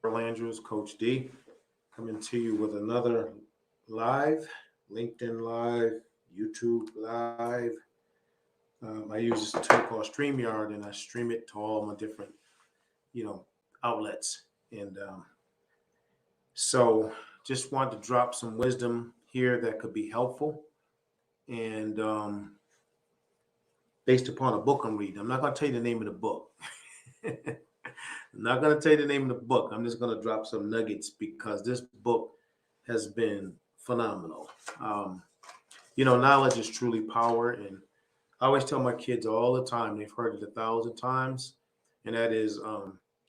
Earl Andrews, Coach D, coming to you with another live, LinkedIn Live, YouTube Live. I use this tool called StreamYard, and I stream it to all my different, you know, outlets. And so, just wanted to drop some wisdom here that could be helpful, and based upon a book I'm reading. I'm not going to tell you the name of the book. I'm not going to tell you the name of the book. I'm just going to drop some nuggets because this book has been phenomenal. Um, Knowledge is truly power. And I always tell my kids all the time, they've heard it 1,000 times, and that is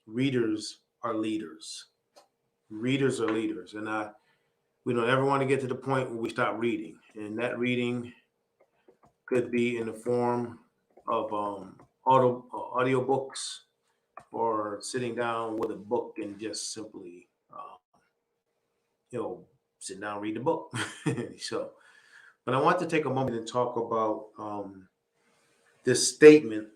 readers are leaders. Readers are leaders. And we don't ever want to get to the point where we stop reading. And that reading could be in the form of audio books, or sitting down with a book and just simply, you know, sit down, read the book. So, but I want to take a moment and talk about this statement,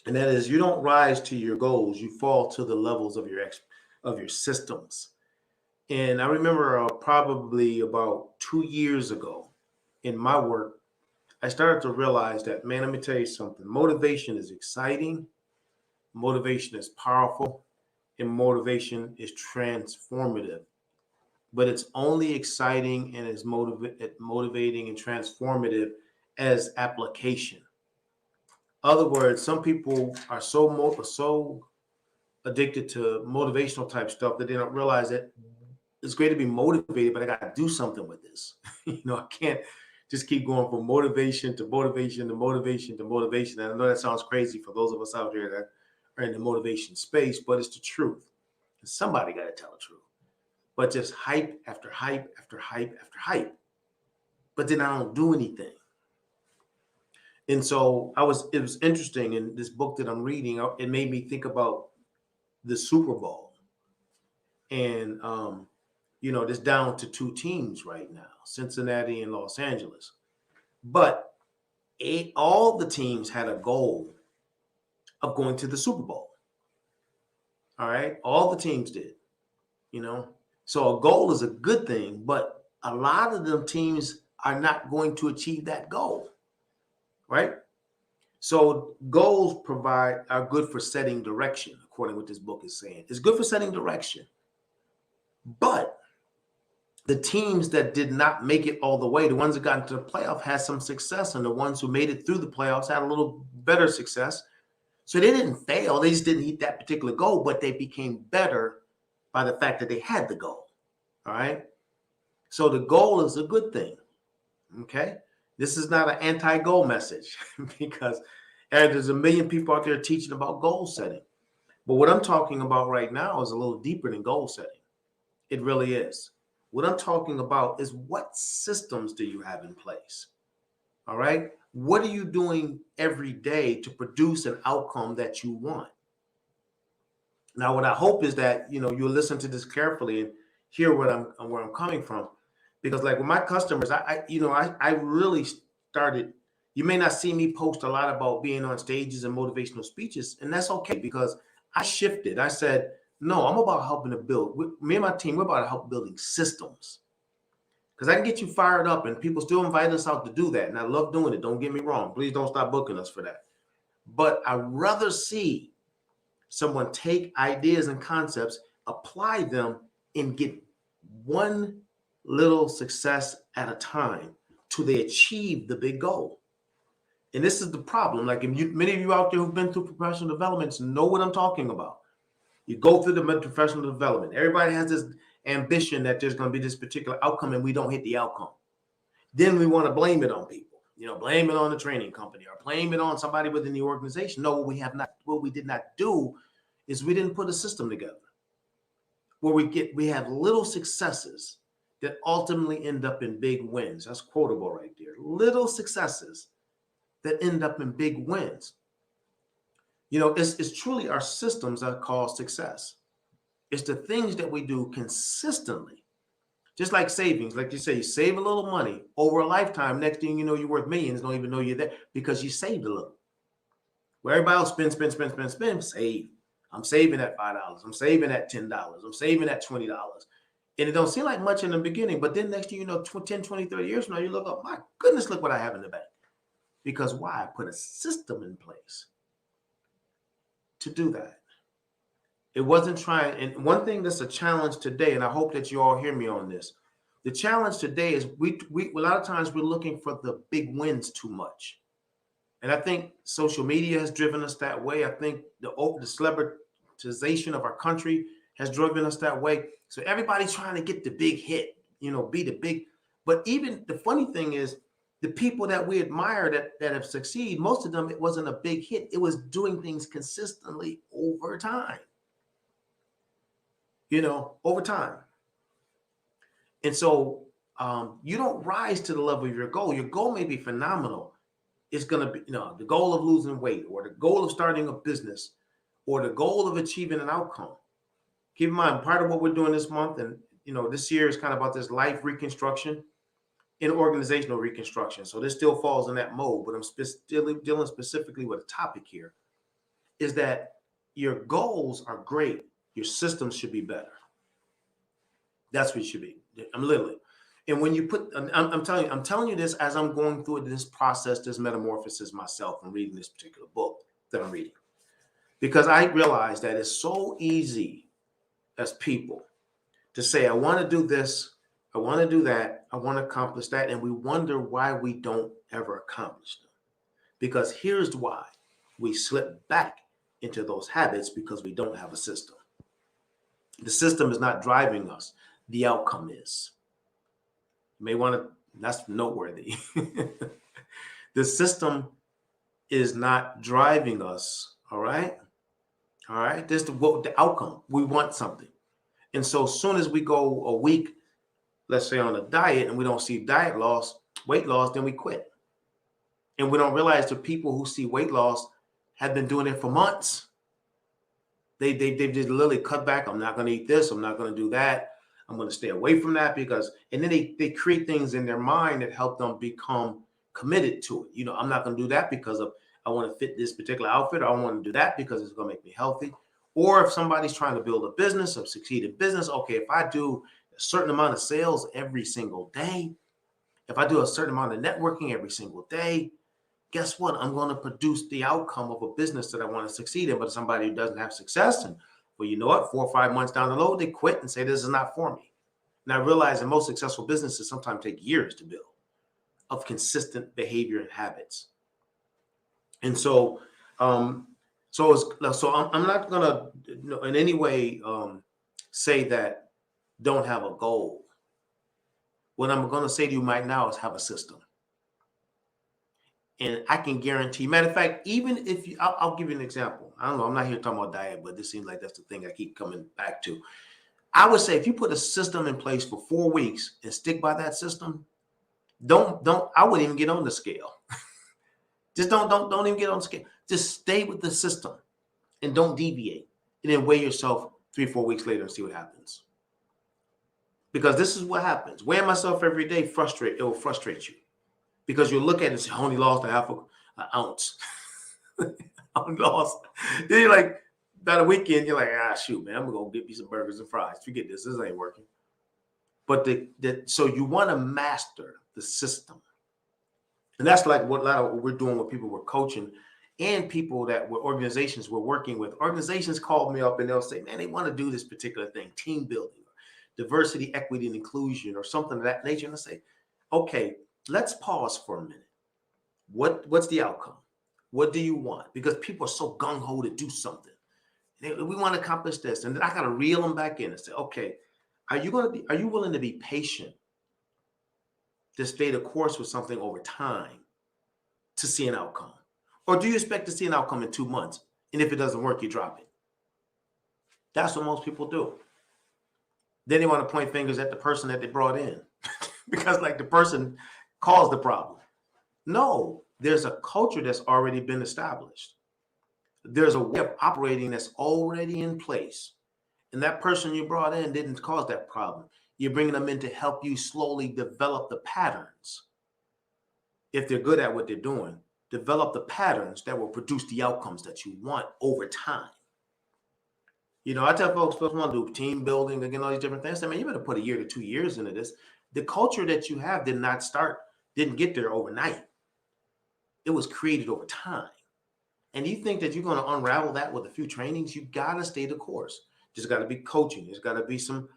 and that is, you don't rise to your goals; you fall to the levels of your systems. And I remember probably about 2 years ago in my work, I started to realize that, man, let me tell you something. Motivation is exciting. Motivation is powerful, and motivation is transformative. But it's only exciting and is motivating and transformative as application. Other words, some people are so addicted to motivational type stuff that they don't realize that it's great to be motivated, but I got to do something with this. I can't just keep going from motivation to motivation to motivation to motivation. And I know that sounds crazy for those of us out there that are in the motivation space, but it's the truth. Somebody got to tell the truth. But just hype after hype after hype after hype. But then I don't do anything. And so it was interesting in this book that I'm reading, it made me think about the Super Bowl. And, it's down to two teams right now, Cincinnati and Los Angeles. But all the teams had a goal of going to the Super Bowl. All right. All the teams did, So a goal is a good thing, but a lot of them teams are not going to achieve that goal. Right. So goals are good for setting direction, according to what this book is saying. It's good for setting direction. But the teams that did not make it all the way, the ones that got into the playoff, had some success, and the ones who made it through the playoffs had a little better success. So they didn't fail. They just didn't hit that particular goal, but they became better by the fact that they had the goal. All right. So the goal is a good thing. Okay. This is not an anti-goal message because there's a million people out there teaching about goal setting. But what I'm talking about right now is a little deeper than goal setting. It really is. What I'm talking about is, what systems do you have in place? All right. What are you doing every day to produce an outcome that you want? Now, what I hope is that, you'll listen to this carefully and hear where I'm coming from. Because like with my customers, I really started, you may not see me post a lot about being on stages and motivational speeches, and that's okay, because I shifted. I said, no, I'm about helping to build. Me and my team, we're about to help building systems. Because I can get you fired up, and people still invite us out to do that. And I love doing it. Don't get me wrong. Please don't stop booking us for that. But I'd rather see someone take ideas and concepts, apply them, and get one little success at a time till they achieve the big goal. And this is the problem. Like, many of you out there who've been through professional developments know what I'm talking about. You go through the professional development. Everybody has this ambition that there's going to be this particular outcome, and we don't hit the outcome. Then we want to blame it on people. Blame it on the training company or blame it on somebody within the organization. No, what we did not do is we didn't put a system together where we have little successes that ultimately end up in big wins. That's quotable right there. Little successes that end up in big wins. It's truly our systems that cause success. It's the things that we do consistently. Just like savings, like you say, you save a little money over a lifetime. Next thing you know, you're worth millions. Don't even know you're there because you saved a little. Where everybody else spend, save. I'm saving that $5. I'm saving that $10. I'm saving that $20. And it don't seem like much in the beginning, but then next thing you know, 10, 20, 30 years from now, you look up, my goodness, look what I have in the bank. Because why? I put a system in place to do that. It wasn't trying. And one thing that's a challenge today, and I hope that you all hear me on this. The challenge today is we a lot of times we're looking for the big wins too much. And I think social media has driven us that way. I think the celebritization of our country has driven us that way. So everybody's trying to get the big hit, be the big. But even the funny thing is, the people that we admire that have succeeded, most of them, it wasn't a big hit. It was doing things consistently over time. Over time. And so you don't rise to the level of your goal. Your goal may be phenomenal. It's going to be, the goal of losing weight, or the goal of starting a business, or the goal of achieving an outcome. Keep in mind, part of what we're doing this month, and this year is kind of about this life reconstruction and organizational reconstruction. So this still falls in that mode, but I'm still dealing specifically with a topic here, is that your goals are great. Your systems should be better. That's what it should be. I'm literally. And when you put, I'm telling you this as I'm going through this process, this metamorphosis myself, and reading this particular book that I'm reading, because I realize that it's so easy as people to say, I want to do this, I want to do that, I want to accomplish that, and we wonder why we don't ever accomplish them. Because here's why: we slip back into those habits because we don't have a system. The system is not driving us. The outcome is. You may want to, that's noteworthy. The system is not driving us. All right. All right. This is the outcome. We want something. And so as soon as we go a week, let's say on a diet, and we don't see weight loss, then we quit. And we don't realize the people who see weight loss have been doing it for months. They just literally cut back. I'm not going to eat this. I'm not going to do that. I'm going to stay away from that and then they create things in their mind that help them become committed to it. I'm not going to do that because I want to fit this particular outfit. Or I want to do that because it's going to make me healthy. Or if somebody's trying to build a business or succeed in business, okay, if I do a certain amount of sales every single day, if I do a certain amount of networking every single day, guess what? I'm going to produce the outcome of a business that I want to succeed in. But somebody who doesn't have success, and well, you know what? 4 or 5 months down the road, they quit and say, this is not for me. And I realize that most successful businesses sometimes take years to build, of consistent behavior and habits. And so, I'm not going to in any way say that don't have a goal. What I'm going to say to you right now is have a system. And I can guarantee, matter of fact, even if I'll give you an example. I don't know, I'm not here talking about diet, but this seems like that's the thing I keep coming back to. I would say if you put a system in place for 4 weeks and stick by that system, I wouldn't even get on the scale. Just don't even get on the scale. Just stay with the system and don't deviate. And then weigh yourself 3 or 4 weeks later and see what happens. Because this is what happens. Weighing myself every day it will frustrate you. Because you look at it and say, I only lost a half an ounce. I only lost. Then you're like, about a weekend, you're like, shoot, man, I'm going to go get me some burgers and fries. Forget this. This ain't working. But so you want to master the system. And that's like what a lot of what we're doing with people we're coaching and people that were organizations we're working with. Organizations call me up and they'll say, man, they want to do this particular thing, team building, diversity, equity, and inclusion, or something of that nature. And I say, okay, let's pause for a minute. What's the outcome? What do you want? Because people are so gung-ho to do something. We want to accomplish this. And then I got to reel them back in and say, okay, are you willing to be patient to stay the course with something over time to see an outcome? Or do you expect to see an outcome in 2 months? And if it doesn't work, you drop it. That's what most people do. Then they want to point fingers at the person that they brought in because like the person caused the problem. No, there's a culture that's already been established. There's a way of operating that's already in place. And that person you brought in didn't cause that problem. You're bringing them in to help you slowly develop the patterns. If they're good at what they're doing, develop the patterns that will produce the outcomes that you want over time. I tell folks want to do team building, again, all these different things. I mean, you better put a year to 2 years into this. The culture that you have didn't get there overnight. It was created over time. And you think that you're going to unravel that with a few trainings? You got to stay the course. There's got to be coaching. There's got to be some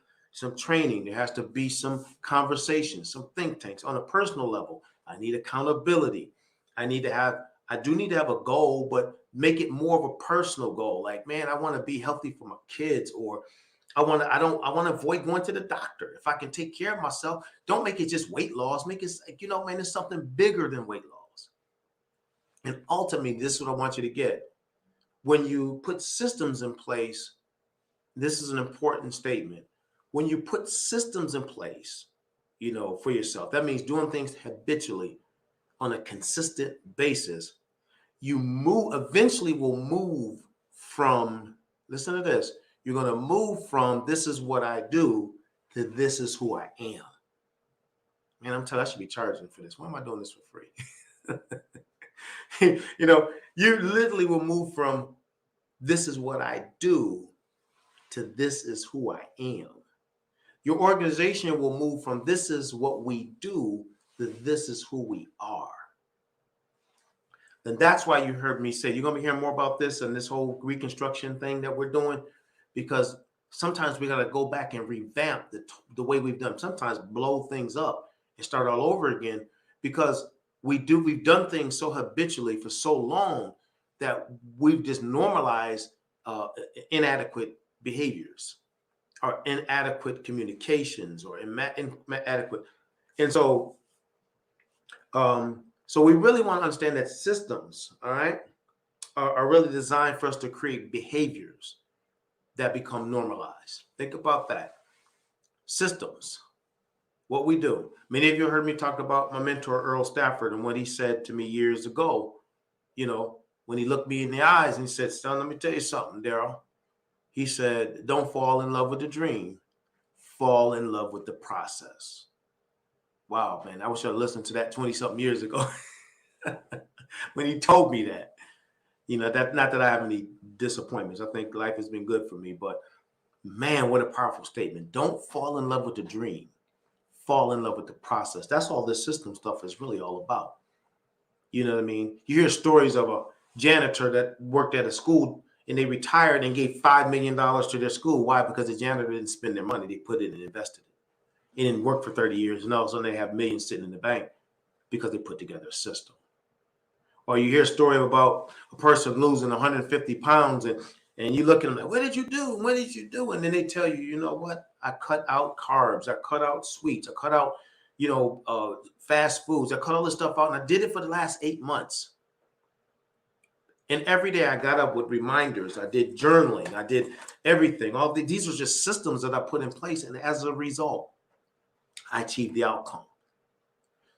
training. There has to be some conversations, some think tanks on a personal level. I need accountability. I do need to have a goal, but make it more of a personal goal. Like, man, I want to be healthy for my kids, or I want to avoid going to the doctor. If I can take care of myself, don't make it just weight loss. Make it like, man, it's something bigger than weight loss. And ultimately, this is what I want you to get. When you put systems in place, this is an important statement. When you put systems in place, for yourself, that means doing things habitually on a consistent basis. You eventually will move from, listen to this, you're going to move from this is what I do to this is who I am. Man, I'm telling you, I should be charging for this. Why am I doing this for free? You literally will move from this is what I do to this is who I am. Your organization will move from this is what we do to this is who we are. And that's why you heard me say, you're going to be hearing more about this and this whole reconstruction thing that we're doing, because sometimes we got to go back and revamp the way we've done, sometimes blow things up and start all over again, because we've done things so habitually for so long that we've just normalized inadequate behaviors or inadequate communications or inadequate. And so, so we really want to understand that systems, all right, are really designed for us to create behaviors that become normalized. Think about that. Systems, what we do. Many of you heard me talk about my mentor, Earl Stafford, and what he said to me years ago, when he looked me in the eyes and he said, son, let me tell you something, Daryl. He said, don't fall in love with the dream, fall in love with the process. Wow, man, I wish I listened to that 20-something years ago when he told me that. That not that I have any disappointments. I think life has been good for me, but man, what a powerful statement. Don't fall in love with the dream, fall in love with the process. That's all this system stuff is really all about. You know what I mean? You hear stories of a janitor that worked at a school and they retired and gave $5 million to their school. Why? Because the janitor didn't spend their money. They put it and invested it. It didn't work for 30 years. And all of a sudden they have millions sitting in the bank because they put together a system. Or you hear a story about a person losing 150 pounds and you look at them like, what did you do? What did you do? And then they tell you, you know what? I cut out carbs. I cut out sweets. I cut out, fast foods. I cut all this stuff out. And I did it for the last 8 months. And every day I got up with reminders. I did journaling. I did everything. These are just systems that I put in place. And as a result, I achieved the outcome.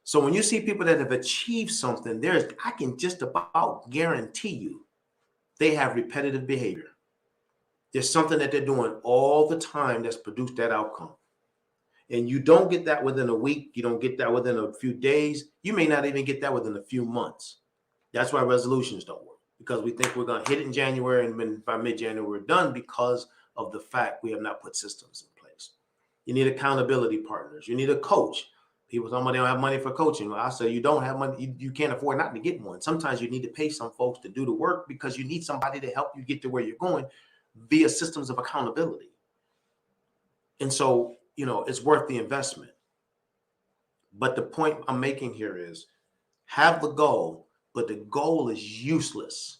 So when you see people that have achieved something, I can just about guarantee you they have repetitive behavior. There's something that they're doing all the time that's produced that outcome. And you don't get that within a week. You don't get that within a few days. You may not even get that within a few months. That's why resolutions don't work, because we think we're going to hit it in January and by mid-January we're done because of the fact we have not put systems in place. You need accountability partners. You need a coach. People tell me they don't have money for coaching. Well, I say you don't have money. You can't afford not to get one. Sometimes you need to pay some folks to do the work because you need somebody to help you get to where you're going via systems of accountability. And so, it's worth the investment. But the point I'm making here is have the goal, but the goal is useless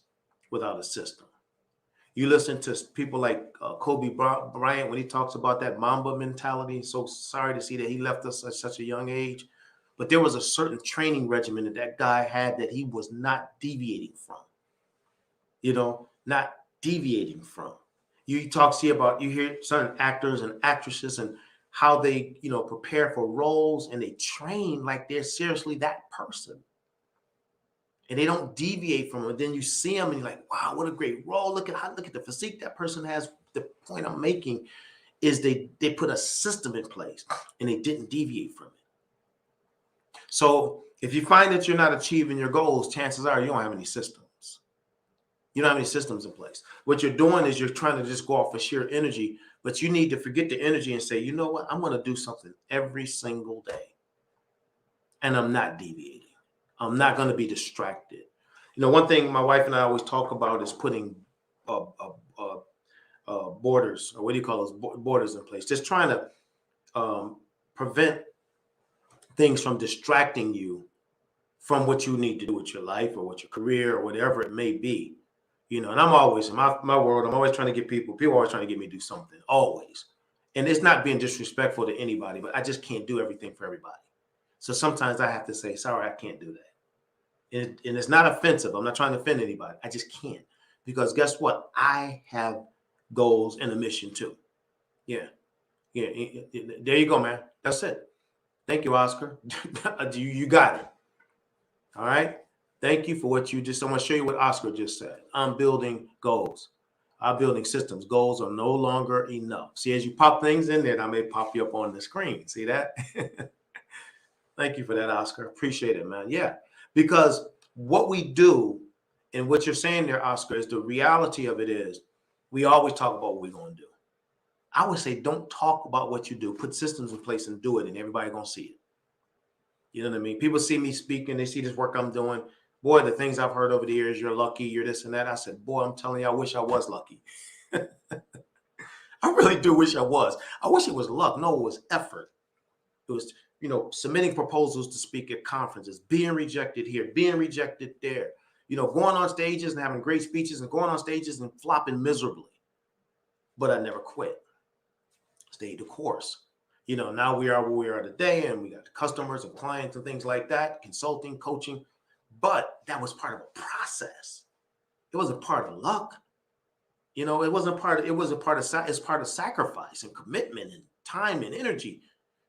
without a system. You listen to people like Kobe Bryant when he talks about that Mamba mentality. So sorry to see that he left us at such a young age. But there was a certain training regimen that guy had that he was not deviating from. Not deviating from. You hear certain actors and actresses and how they, prepare for roles and they train like they're seriously that person. And they don't deviate from it. Then you see them and you're like, wow, what a great role. Look at the physique that person has. The point I'm making is they put a system in place and they didn't deviate from it. So if you find that you're not achieving your goals, chances are you don't have any systems. You don't have any systems in place. What you're doing is you're trying to just go off of sheer energy, but you need to forget the energy and say, you know what? I'm going to do something every single day. And I'm not deviating. I'm not going to be distracted. You know, one thing my wife and I always talk about is putting borders, or what do you call those borders in place? Just trying to prevent things from distracting you from what you need to do with your life or with your career or whatever it may be. You know, and I'm always in my world, I'm always trying to get people always trying to get me to do something, always. And it's not being disrespectful to anybody, but I just can't do everything for everybody. So sometimes I have to say, sorry, I can't do that. And it's not offensive. I'm not trying to offend anybody. I just can't. Because guess what? I have goals and a mission too. Yeah. Yeah. There you go, man. That's it. Thank you, Oscar. You got it. All right. Thank you for what you just. I want to show you what Oscar just said. I'm building goals. I'm building systems. Goals are no longer enough. See, as you pop things in there, I may pop you up on the screen. See that? Thank you for that, Oscar. Appreciate it, man. Yeah, because what we do and what you're saying there, Oscar, is the reality of it is we always talk about what we're going to do. I would say don't talk about what you do. Put systems in place and do it, and everybody going to see it. You know what I mean? People see me speaking. They see this work I'm doing. Boy, the things I've heard over the years, you're lucky, you're this and that. I said, boy, I'm telling you, I wish I was lucky. I really do wish I was. I wish it was luck. No, it was effort. It was, you know, submitting proposals to speak at conferences, being rejected here, being rejected there, you know, going on stages and having great speeches and going on stages and flopping miserably. But I never quit. Stayed the course. You know, now we are where we are today, and we got customers and clients and things like that, consulting, coaching. But that was part of a process. It wasn't part of luck. You know, it was a part of sacrifice and commitment and time and energy.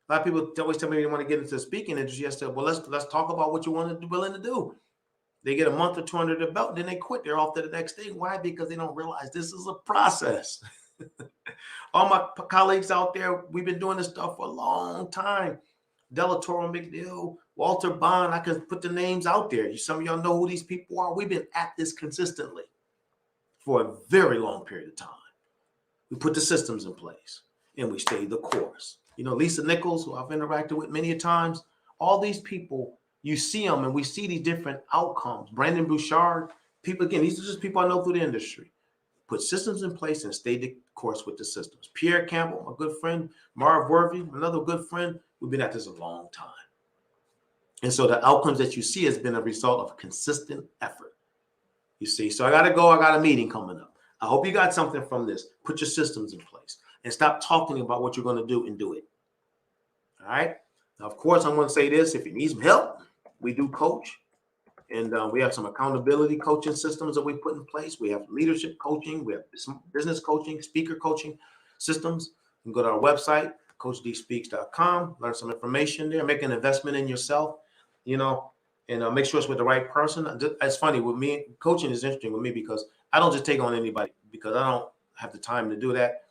A lot of people always tell me they want to get into the speaking industry. I said, well, let's talk about what you want to be willing to do. They get a month or two under their belt, then they quit. They're off to the next thing. Why? Because they don't realize this is a process. All my colleagues out there, we've been doing this stuff for a long time. Delatoro McNeil, Walter Bond, I can put the names out there. Some of y'all know who these people are. We've been at this consistently for a very long period of time. We put the systems in place and we stayed the course. You know, Lisa Nichols, who I've interacted with many a times, all these people, you see them and we see these different outcomes. Brandon Bouchard, people, again, these are just people I know through the industry. Put systems in place and stay the course with the systems. Pierre Campbell, my good friend, Marv Worthy, another good friend. We've been at this a long time. And so the outcomes that you see has been a result of consistent effort. You see, so I got to go. I got a meeting coming up. I hope you got something from this. Put your systems in place and stop talking about what you're going to do and do it. All right. Now, of course, I'm going to say this. If you need some help, we do coach. And we have some accountability coaching systems that we put in place. We have leadership coaching. We have business coaching, speaker coaching systems. You can go to our website, coachdspeaks.com, learn some information there, make an investment in yourself, you know, and make sure it's with the right person. It's funny with me, coaching is interesting with me because I don't just take on anybody because I don't have the time to do that.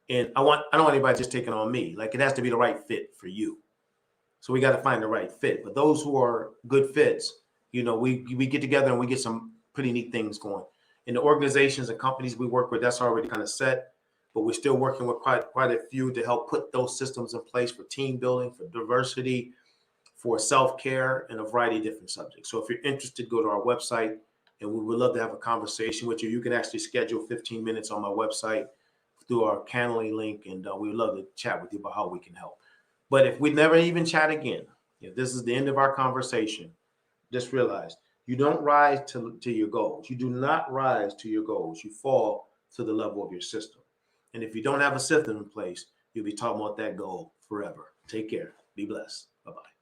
And I don't want anybody just taking on me. Like it has to be the right fit for you. So we got to find the right fit. But those who are good fits, you know, we get together and we get some pretty neat things going. In the organizations and companies we work with, that's already kind of set. But we're still working with quite a few to help put those systems in place for team building, for diversity, for self-care, and a variety of different subjects. So if you're interested, go to our website, and we would love to have a conversation with you. You can actually schedule 15 minutes on my website through our Calendly link, and we would love to chat with you about how we can help. But if we never even chat again, if this is the end of our conversation, just realize you don't rise to your goals. You do not rise to your goals. You fall to the level of your system. And if you don't have a system in place, you'll be talking about that goal forever. Take care. Be blessed. Bye-bye.